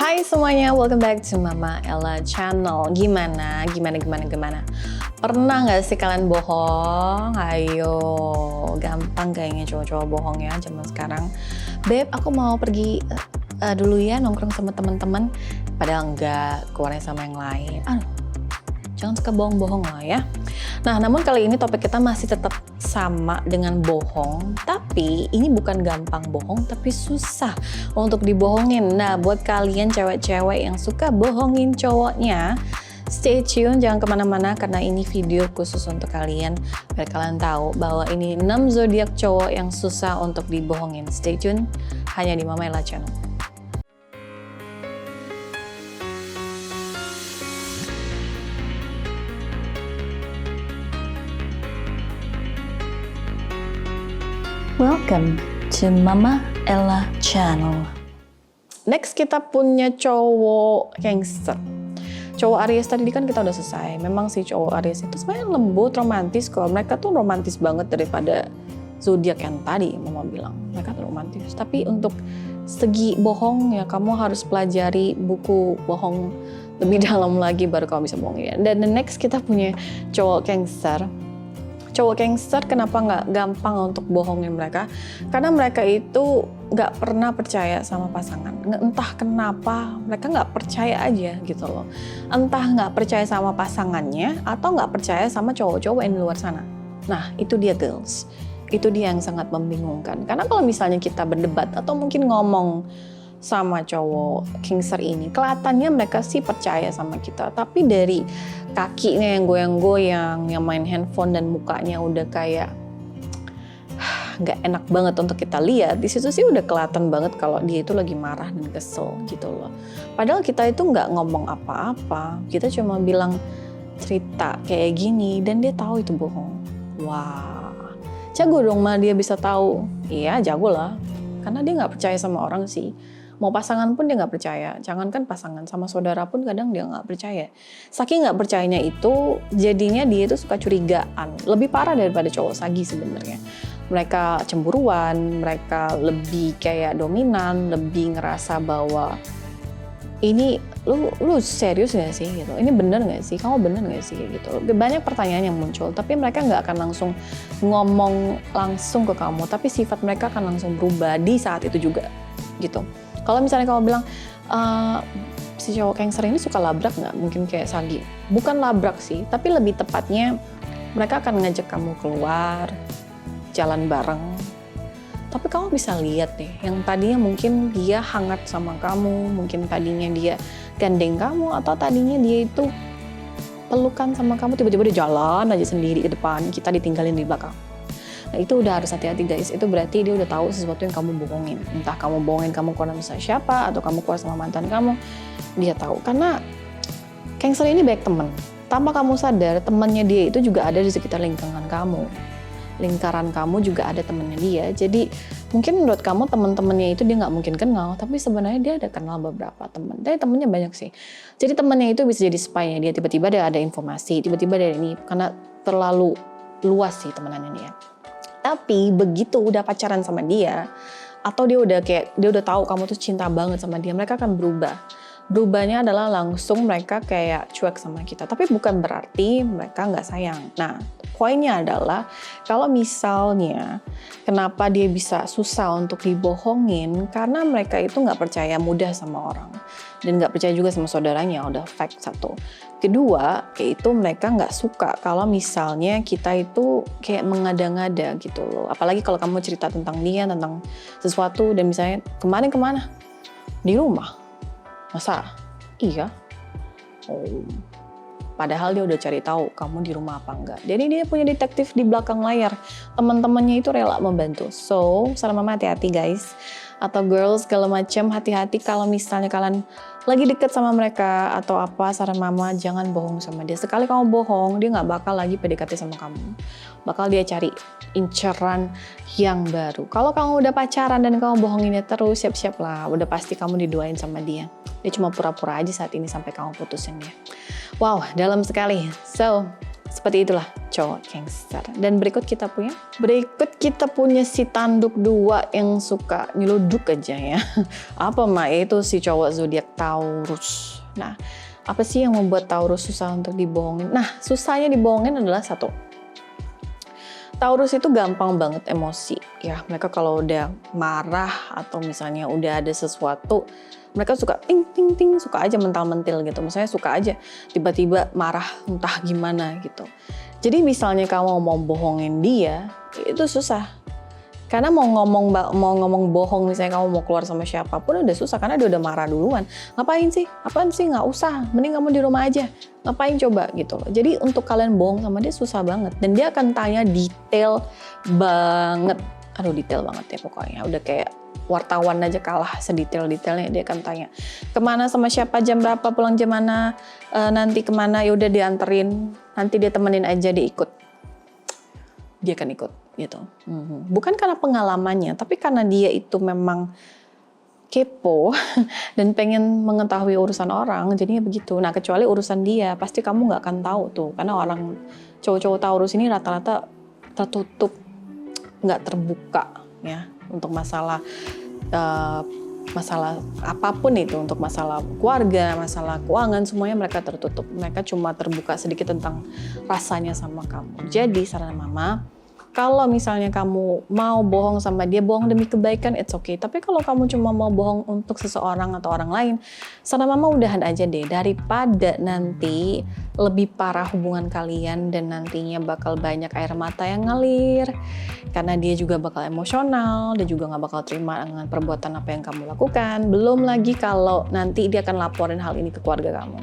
Hai semuanya, welcome back to Mama Ella Channel. Gimana? Pernah nggak sih kalian bohong? Ayo, gampang kayaknya cowok-cowok bohong ya zaman sekarang. Beb, aku mau pergi dulu ya nongkrong sama teman-teman. Padahal enggak, keluarnya sama yang lain. Aduh, jangan suka bohong-bohong lah ya. Nah, namun kali ini topik kita masih tetap sama dengan bohong, tapi ini bukan gampang bohong, tapi susah untuk dibohongin. Nah, buat kalian cewek-cewek yang suka bohongin cowoknya, stay tune, jangan kemana-mana karena ini video khusus untuk kalian, biar kalian tahu bahwa ini 6 zodiak cowok yang susah untuk dibohongin. Stay tune, hanya di Mama Ella Channel. Welcome to Mama Ella Channel. Next kita punya cowok gangster. Cowok Aries tadi kan kita udah selesai. Memang sih cowok Aries itu sebenarnya lembut, romantis kok. Mereka tuh romantis banget daripada zodiak yang tadi Mama bilang. Mereka tuh romantis. Tapi untuk segi bohong ya kamu harus pelajari buku bohong lebih dalam lagi baru kamu bisa bohongin. Dan the next kita punya cowok gangster. Cowok gangster kenapa nggak gampang untuk bohongin mereka? Karena mereka itu nggak pernah percaya sama pasangan. Entah kenapa mereka nggak percaya aja gitu loh. Entah nggak percaya sama pasangannya atau nggak percaya sama cowok-cowok yang di luar sana. Nah itu dia girls. Itu dia yang sangat membingungkan. Karena kalau misalnya kita berdebat atau mungkin ngomong sama cowok gangster ini, kelihatannya mereka sih percaya sama kita. Tapi dari kakinya yang goyang-goyang, yang main handphone dan mukanya udah kayak nggak enak banget untuk kita lihat. Di situ sih udah kelihatan banget kalau dia itu lagi marah dan kesel gitu loh. Padahal kita itu nggak ngomong apa-apa. Kita cuma bilang cerita kayak gini dan dia tahu itu bohong. Wah, jago dong mah dia bisa tahu. Iya jago lah. Karena dia nggak percaya sama orang sih. Mau pasangan pun dia nggak percaya. Jangankan pasangan, sama saudara pun kadang dia nggak percaya. Saking nggak percayanya itu, jadinya dia itu suka curigaan. Lebih parah daripada cowok sagi sebenarnya. Mereka cemburuan, mereka lebih kayak dominan, lebih ngerasa bahwa ini lu serius nggak sih gitu? Ini bener nggak sih? Kamu bener nggak sih gitu? Banyak pertanyaan yang muncul, tapi mereka nggak akan langsung ngomong langsung ke kamu, tapi sifat mereka akan langsung berubah di saat itu juga gitu. Kalau misalnya kamu bilang, si cowok gangster ini suka labrak nggak? Mungkin kayak Sagi. Bukan labrak sih, tapi lebih tepatnya mereka akan ngajak kamu keluar, jalan bareng. Tapi kamu bisa lihat deh, yang tadinya mungkin dia hangat sama kamu, mungkin tadinya dia gandeng kamu, atau tadinya dia itu pelukan sama kamu, tiba-tiba dia jalan aja sendiri ke depan, kita ditinggalin di belakang. Nah itu udah harus hati-hati guys, itu berarti dia udah tahu sesuatu yang kamu bohongin. Entah kamu bohongin kamu keluar sama siapa, atau kamu keluar sama mantan kamu, dia tahu. Karena gangster ini baik teman. Tanpa kamu sadar, temannya dia itu juga ada di sekitar lingkaran kamu. Lingkaran kamu juga ada temannya dia. Jadi mungkin menurut kamu teman-temannya itu dia nggak mungkin kenal, tapi sebenarnya dia ada kenal beberapa teman. Dan temannya banyak sih. Jadi temannya itu bisa jadi spy-nya dia. Tiba-tiba dia ada informasi, tiba-tiba ada ini. Karena terlalu luas sih temenannya dia. Tapi begitu udah pacaran sama dia, atau dia udah tahu kamu tuh cinta banget sama dia, mereka akan berubah. Berubahnya adalah langsung mereka kayak cuek sama kita. Tapi bukan berarti mereka nggak sayang. Nah, poinnya adalah kalau misalnya kenapa dia bisa susah untuk dibohongin, karena mereka itu nggak percaya mudah sama orang. Dan nggak percaya juga sama saudaranya, udah fact satu. Kedua, yaitu mereka nggak suka kalau misalnya kita itu kayak mengada-ngada gitu loh. Apalagi kalau kamu cerita tentang dia, tentang sesuatu, dan misalnya kemarin kemana? Di rumah. Masa? Iya. Oh. Padahal dia udah cari tahu kamu di rumah apa enggak. Jadi dia punya detektif di belakang layar. Teman-temannya itu rela membantu. So, salam mama hati-hati guys. Atau girls segala macam, hati-hati kalau misalnya kalian lagi deket sama mereka atau apa, saran mama jangan bohong sama dia. Sekali kamu bohong, dia nggak bakal lagi PDKT sama kamu. Bakal dia cari inceran yang baru. Kalau kamu udah pacaran dan kamu bohonginnya terus, siap-siap lah. Udah pasti kamu diduain sama dia. Dia cuma pura-pura aja saat ini sampai kamu putusin dia. Wow, dalam sekali. So, seperti itulah cowok gangster. Dan berikut kita punya si tanduk 2 yang suka nyeluduk aja ya. Apa itu si cowok zodiak Taurus. Nah, apa sih yang membuat Taurus susah untuk dibohongin? Nah, susahnya dibohongin adalah satu. Taurus itu gampang banget emosi ya. Mereka kalau udah marah atau misalnya udah ada sesuatu, mereka suka ting, suka aja mental-mentil gitu. Misalnya suka aja tiba-tiba marah entah gimana gitu. Jadi misalnya kamu mau bohongin dia, itu susah. Karena mau ngomong bohong, misalnya kamu mau keluar sama siapapun udah susah karena dia udah marah duluan. Ngapain sih? Apaan sih? Nggak usah. Mending kamu di rumah aja. Ngapain coba gitu loh. Jadi untuk kalian bohong sama dia susah banget. Dan dia akan tanya detail banget. Aduh, detail banget ya pokoknya. Udah kayak wartawan aja kalah sedetail-detailnya. Dia akan tanya kemana sama siapa, jam berapa, pulang jam mana, nanti kemana, ya udah dianterin. Nanti dia temenin aja, dia ikut. Dia akan ikut gitu. Bukan karena pengalamannya, tapi karena dia itu memang kepo dan pengen mengetahui urusan orang, jadinya begitu. Nah, kecuali urusan dia, pasti kamu nggak akan tahu tuh, karena orang cowok-cowok Taurus ini rata-rata tertutup, nggak terbuka ya untuk masalah apapun itu, untuk masalah keluarga, masalah keuangan, semuanya mereka tertutup. Mereka cuma terbuka sedikit tentang rasanya sama kamu. Jadi saran mama, kalau misalnya kamu mau bohong sama dia, bohong demi kebaikan, it's okay. Tapi kalau kamu cuma mau bohong untuk seseorang atau orang lain, saran mama udahan aja deh. Daripada nanti lebih parah hubungan kalian dan nantinya bakal banyak air mata yang ngalir. Karena dia juga bakal emosional, dia juga gak bakal terima dengan perbuatan apa yang kamu lakukan. Belum lagi kalau nanti dia akan laporin hal ini ke keluarga kamu.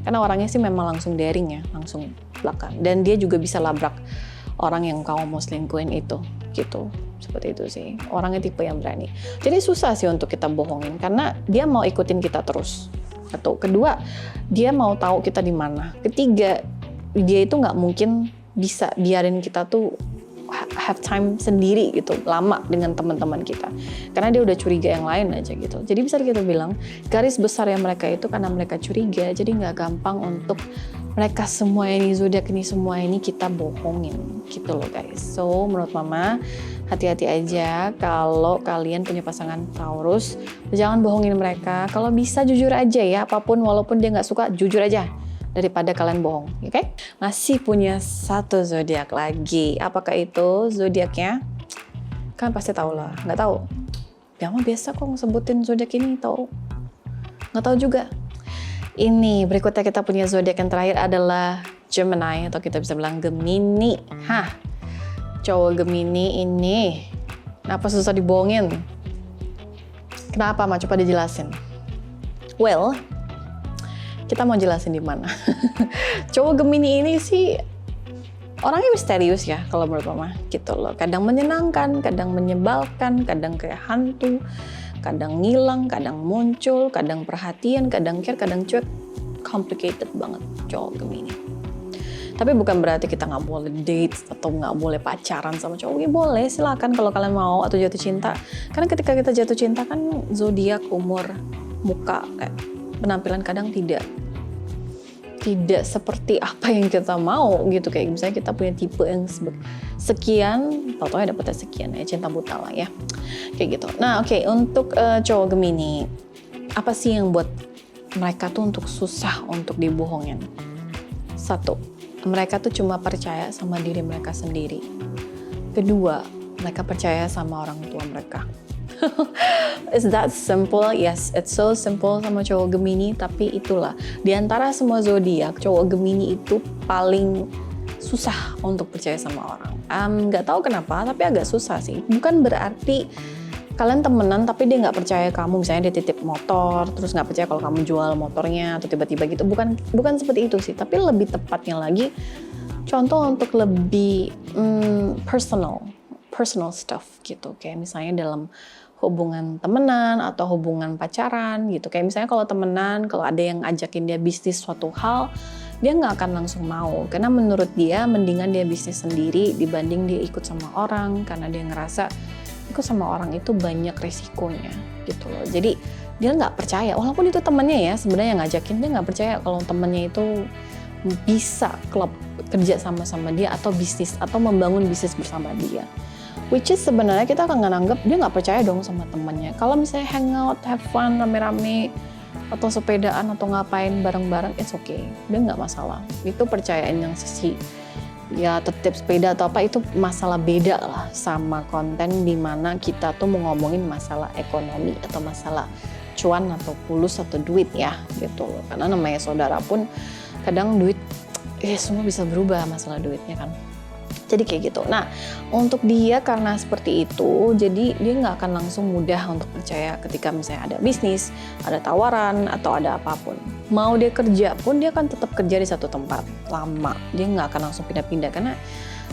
Karena orangnya sih memang langsung daring ya, langsung belakang. Dan dia juga bisa labrak orang yang kamu mau selingkuhin itu, gitu. Seperti itu sih. Orangnya tipe yang berani. Jadi susah sih untuk kita bohongin karena dia mau ikutin kita terus. Atau kedua, dia mau tahu kita di mana. Ketiga, dia itu nggak mungkin bisa biarin kita tuh have time sendiri gitu, lama dengan teman-teman kita. Karena dia udah curiga yang lain aja gitu. Jadi bisa kita bilang, garis besar yang mereka itu karena mereka curiga, jadi nggak gampang untuk mereka semua ini, zodiak ini semua ini kita bohongin gitu loh guys. So menurut mama, hati-hati aja kalau kalian punya pasangan Taurus, jangan bohongin mereka. Kalau bisa jujur aja ya, apapun walaupun dia nggak suka, jujur aja daripada kalian bohong, oke? Okay? Masih punya satu zodiak lagi. Apakah itu zodiaknya? Kan pasti tahu lah. Nggak tahu? Ya mah biasa kok sebutin zodiak ini, tahu? Nggak tahu juga. Ini berikutnya kita punya zodiak yang terakhir adalah Gemini atau kita bisa bilang Gemini. Cowok Gemini ini kenapa susah dibohongin? Kenapa, Ma? Coba dijelasin. Well, kita mau jelasin di mana. Cowok Gemini ini sih orangnya misterius ya kalau menurut Mama gitu loh. Kadang menyenangkan, kadang menyebalkan, kadang kayak hantu, kadang ngilang, kadang muncul, kadang perhatian, kadang care, kadang cuek. Complicated banget cowok Gemini. Tapi bukan berarti kita nggak boleh date atau nggak boleh pacaran sama cowok. Ya boleh, silakan kalau kalian mau atau jatuh cinta. Karena ketika kita jatuh cinta kan zodiak, umur, muka, penampilan kadang tidak seperti apa yang kita mau gitu. Kayak misalnya kita punya tipe yang sekian, tau-taunya dapetnya sekian ya, cinta buta lah ya. Kayak gitu. Nah oke, untuk cowok Gemini, apa sih yang buat mereka tuh untuk susah untuk dibohongin? Satu, mereka tuh cuma percaya sama diri mereka sendiri. Kedua, mereka percaya sama orang tua mereka. Is that simple? Yes, it's so simple sama cowok Gemini, tapi itulah di antara semua zodiak, cowok Gemini itu paling susah untuk percaya sama orang. Nggak tahu kenapa, tapi agak susah sih. Bukan berarti kalian temenan tapi dia nggak percaya kamu, misalnya dia titip motor terus nggak percaya kalau kamu jual motornya atau tiba-tiba gitu. Bukan seperti itu sih, tapi lebih tepatnya lagi contoh untuk lebih personal stuff gitu. Kayak misalnya dalam hubungan temenan atau hubungan pacaran gitu. Kayak misalnya kalau temenan, kalau ada yang ajakin dia bisnis suatu hal, dia nggak akan langsung mau. Karena menurut dia mendingan dia bisnis sendiri dibanding dia ikut sama orang. Karena dia ngerasa ikut sama orang itu banyak resikonya gitu loh. Jadi dia nggak percaya, walaupun itu temennya ya, sebenarnya yang ngajakin dia nggak percaya kalau temennya itu bisa klub kerja sama dia atau bisnis atau membangun bisnis bersama dia. Which is sebenarnya kita akan nganggap dia nggak percaya dong sama temannya. Kalau misalnya hangout, have fun, rame-rame, atau sepedaan atau ngapain bareng-bareng, it's okay, dia nggak masalah. Itu percayaan yang sisi ya tertib sepeda atau apa itu masalah beda lah sama konten di mana kita tuh mau ngomongin masalah ekonomi atau masalah cuan atau pulus atau duit ya gitu loh. Karena namanya saudara pun kadang duit semua bisa berubah masalah duitnya kan. Jadi kayak gitu. Nah, untuk dia karena seperti itu, jadi dia nggak akan langsung mudah untuk percaya ketika misalnya ada bisnis, ada tawaran, atau ada apapun. Mau dia kerja pun, dia akan tetap kerja di satu tempat lama. Dia nggak akan langsung pindah-pindah, karena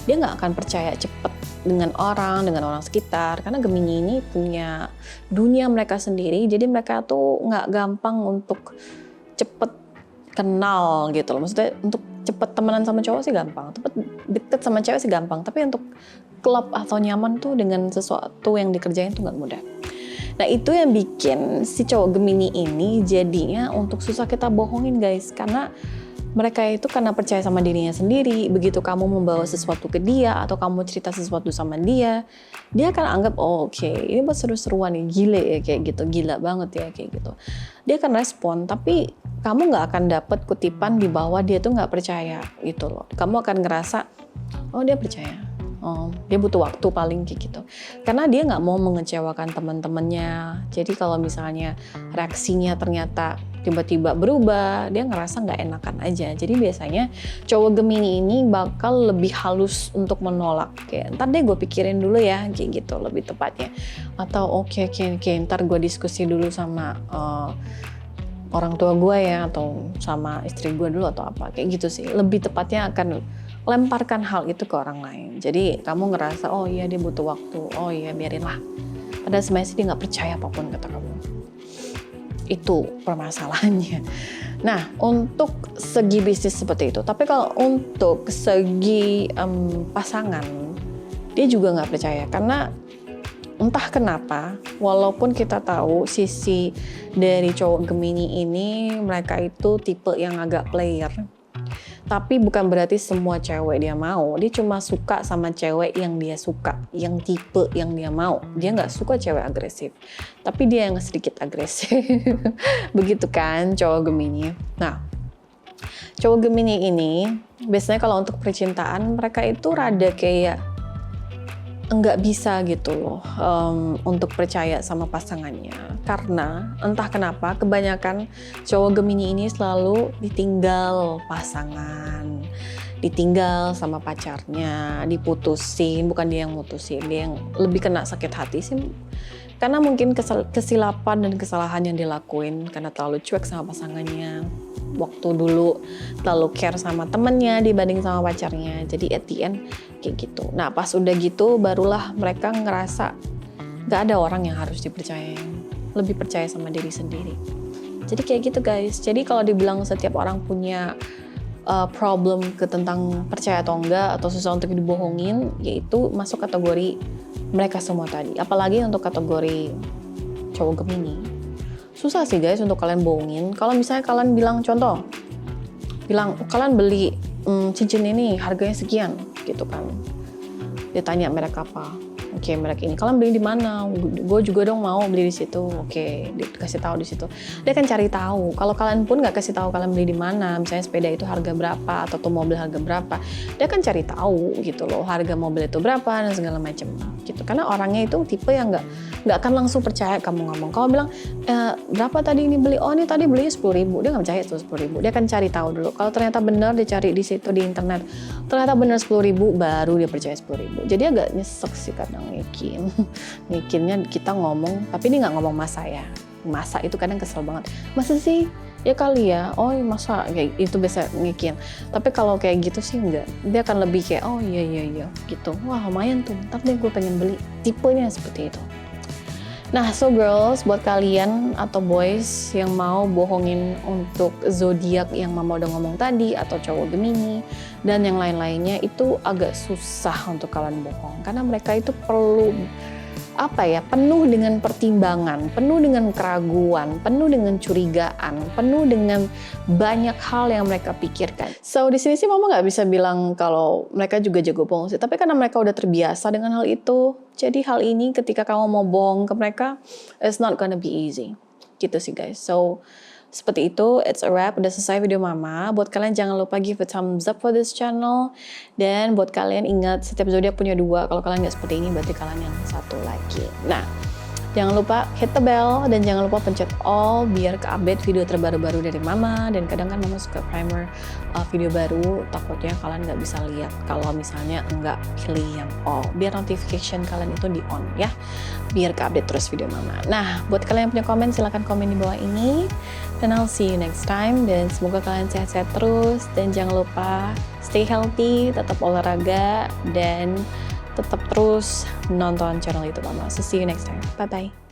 dia nggak akan percaya cepet dengan orang sekitar. Karena Gemini ini punya dunia mereka sendiri, jadi mereka tuh nggak gampang untuk cepet kenal gitu loh. Maksudnya untuk cepet temenan sama cowok sih gampang, cepet deket sama cewek sih gampang, tapi untuk klub atau nyaman tuh dengan sesuatu yang dikerjain tuh nggak mudah. Nah itu yang bikin si cowok Gemini ini jadinya untuk susah kita bohongin guys, karena mereka itu karena percaya sama dirinya sendiri. Begitu kamu membawa sesuatu ke dia atau kamu cerita sesuatu sama dia akan anggap oke, ini buat seru-seruan nih, gile ya kayak gitu, gila banget ya kayak gitu. Dia akan respon, tapi kamu nggak akan dapat kutipan di bawah dia tuh nggak percaya gitu loh. Kamu akan ngerasa oh dia percaya, oh dia butuh waktu paling kayak gitu. Karena dia nggak mau mengecewakan teman-temannya. Jadi kalau misalnya reaksinya ternyata tiba-tiba berubah, dia ngerasa nggak enakan aja. Jadi biasanya cowok Gemini ini bakal lebih halus untuk menolak. Kayak ntar deh gue pikirin dulu ya, kayak gitu lebih tepatnya. Atau oke, ntar gue diskusi dulu sama orang tua gue ya, atau sama istri gue dulu atau apa, kayak gitu sih. Lebih tepatnya akan lemparkan hal itu ke orang lain. Jadi kamu ngerasa, oh iya dia butuh waktu, oh iya biarin lah. Padahal sebenarnya sih dia nggak percaya apapun kata kamu. Itu permasalahannya. Nah, untuk segi bisnis seperti itu. Tapi kalau untuk segi pasangan, dia juga nggak percaya. Karena entah kenapa, walaupun kita tahu sisi dari cowok Gemini ini, mereka itu tipe yang agak player. Tapi bukan berarti semua cewek dia mau. Dia cuma suka sama cewek yang dia suka, yang tipe yang dia mau. Dia nggak suka cewek agresif, tapi dia yang sedikit agresif. Begitu kan cowok Gemini. Nah, cowok Gemini ini biasanya kalau untuk percintaan mereka itu rada kayak nggak bisa gitu loh untuk percaya sama pasangannya. Karena entah kenapa kebanyakan cowok Gemini ini selalu ditinggal pasangan, ditinggal sama pacarnya, diputusin, bukan dia yang mutusin, dia yang lebih kena sakit hati sih. Karena mungkin kesilapan dan kesalahan yang dilakuin karena terlalu cuek sama pasangannya. Waktu dulu terlalu care sama temennya dibanding sama pacarnya. Jadi at the end kayak gitu. Nah pas udah gitu barulah mereka ngerasa gak ada orang yang harus dipercayain. Lebih percaya sama diri sendiri. Jadi kayak gitu guys. Jadi kalau dibilang setiap orang punya problem tentang percaya atau enggak atau susah untuk dibohongin, yaitu masuk kategori mereka semua tadi. Apalagi untuk kategori cowok Gemini. Susah sih guys untuk kalian bohongin. Kalau misalnya kalian bilang, contoh, kalian beli cincin ini harganya sekian gitu kan. Dia tanya merek apa. Oke, merek ini. Kalian beli di mana? Gue juga dong mau beli di situ. Oke, dikasih tahu di situ. Dia kan cari tahu. Kalau kalian pun nggak kasih tahu kalian beli di mana, misalnya sepeda itu harga berapa atau tuh mobil harga berapa, dia kan cari tahu gitu loh. Harga mobil itu berapa dan segala macam gitu. Karena orangnya itu tipe yang nggak akan langsung percaya kamu ngomong. Kalau bilang berapa tadi ini beli? Oh ini tadi belinya 10.000. Dia nggak percaya itu 10.000. Dia akan cari tahu dulu. Kalau ternyata benar dia cari di situ di internet, ternyata benar 10.000, baru dia percaya 10.000. Jadi agak nyesek sih kadang ngikinnya kita ngomong, tapi dia nggak ngomong masa ya. Masa itu kadang kesel banget. Masa sih? Ya kali ya. Oh masa kayak itu biasa ngikin. Tapi kalau kayak gitu sih enggak. Dia akan lebih kayak oh iya gitu. Wah lumayan tuh. Ntar deh gue pengen beli. Tipenya seperti itu. Nah, so girls, buat kalian atau boys yang mau bohongin untuk zodiak yang mama udah ngomong tadi, atau cowok Gemini, dan yang lain-lainnya, itu agak susah untuk kalian bohong. Karena mereka itu perlu penuh dengan pertimbangan, penuh dengan keraguan, penuh dengan curigaan, penuh dengan banyak hal yang mereka pikirkan. So di sini sih mama nggak bisa bilang kalau mereka juga jago bohong sih, tapi karena mereka udah terbiasa dengan hal itu, jadi hal ini ketika kamu mau bohong ke mereka, it's not gonna be easy. Gitu sih guys. So seperti itu, it's a wrap. Udah selesai video mama. Buat kalian jangan lupa give a thumbs up for this channel. Dan buat kalian ingat, setiap zodiak punya 2. Kalau kalian nggak seperti ini, berarti kalian yang 1 lagi. Nah, jangan lupa hit the bell. Dan jangan lupa pencet all biar ke-update video terbaru-baru dari mama. Dan kadang kan mama suka primer video baru. Takutnya kalian nggak bisa lihat kalau misalnya nggak pilih yang all. Biar notification kalian itu di on ya. Biar ke-update terus video mama. Nah, buat kalian yang punya komen, silahkan komen di bawah ini. Dan I'll see you next time. Dan semoga kalian sehat-sehat terus. Dan jangan lupa stay healthy, tetap olahraga, dan tetap terus nonton channel YouTube mama. So see you next time. Bye-bye.